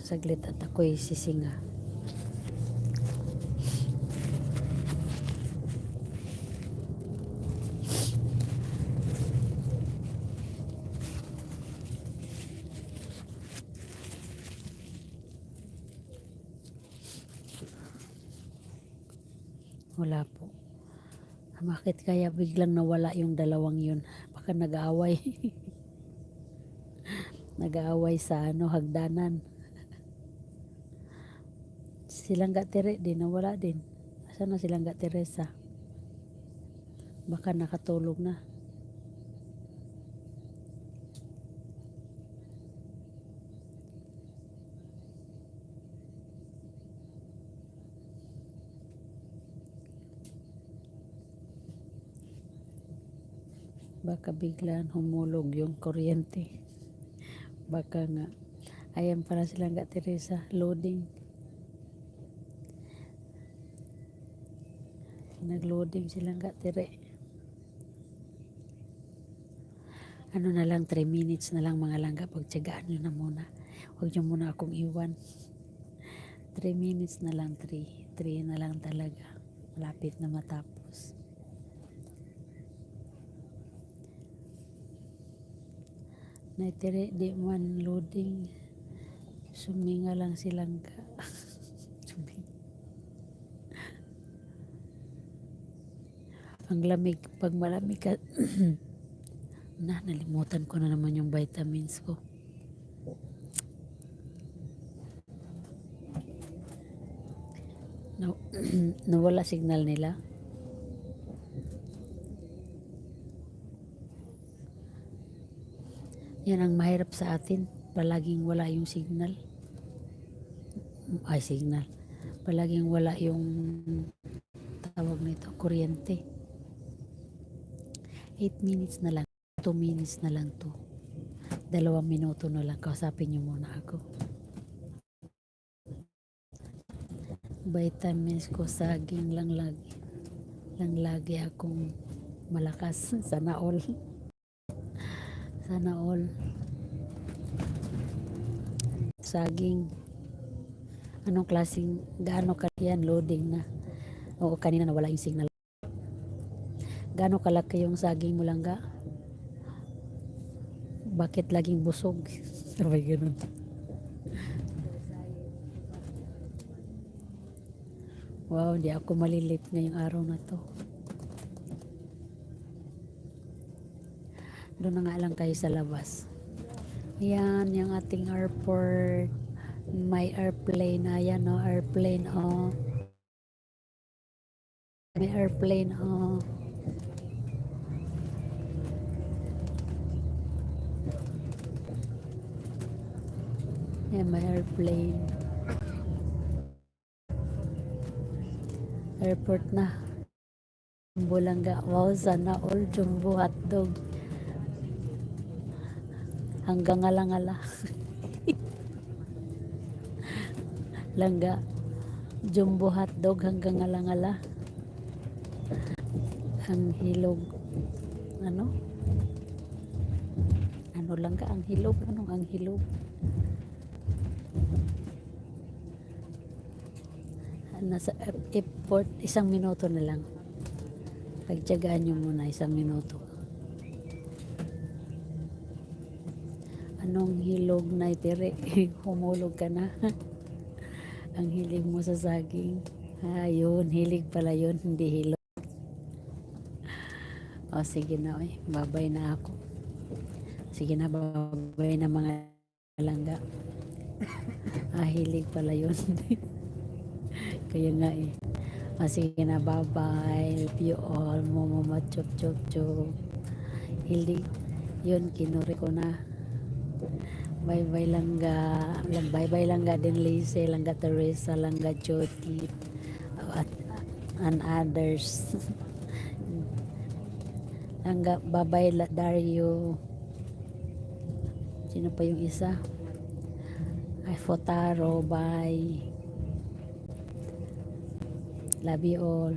Saglit at ako'y sisinga. Wala po. Bakit kaya biglang nawala yung dalawang yun? Baka nag-aaway. Nag-aaway sa hagdanan. Silang Tere din, nawala din. Asan na silang Teresa? Baka nakatulog na. Baka biglang humulog yung kuryente. Baka nga. Ayan para silang Teresa, loading. Nag-loading silang Tere. Ano na lang, 3 minutes na lang mga langga. Pagtsagaan nyo na muna. Huwag nyo muna akong iwan. 3 minutes na lang, 3 na lang talaga. Malapit na matapos. Tere, di man loading. Suminga lang silang ang lamig, pag malamig ka nalimutan ko na naman yung vitamins ko. Nawala signal nila. Yan ang mahirap sa atin, palaging wala yung signal. Palaging wala yung tawag nito, kuryente. 8 minutes na lang, 2 minutes na lang to. 2 minuto na lang, kausapin nyo muna ako. Vitamins ko, saging lang lagi akong malakas. Sana all. Saging. Anong klaseng, gaano yan, loading na? Oo, kanina nawala yung signal. Gaano kalaki yung saging mo langga? Bakit laging busog? Sabay ganun. Wow, di ako malilip ngayong araw na to. Doon na nga lang kayo sa labas. Yan, yung ating airport. May airplane. Ayan o, airplane o. May airplane o. Yan, may airplane. Airport na. Jumbo langga. Wow, sana all jumbo hotdog. Hanggang ngala-ngala. Langga. Jumbo hotdog hanggang ngala-ngala. Ang hilog. Ano langga ang hilog? Anong ang hilog? Nasa airport, 1 minuto na lang. Pagtyagaan nyo muna 1 minuto. Anong hilog na Tere? Humulog ka na. Ang hilig mo sa saging. Yun, hilig pala yun, hindi hilog. O sige na, babay na ako. Sige na, babay na mga langga. Hilig pala yun. Kaya nga sige na, bye-bye. Love you all. Mama, chop. Hilig. Yun, kinuri ko na. Bye-bye langga. Bye-bye langga din Lise, langga Teresa, langga Jody, and others. Langga, bye-bye Dario. Sino pa yung isa? Fotaro, bye. Love you all.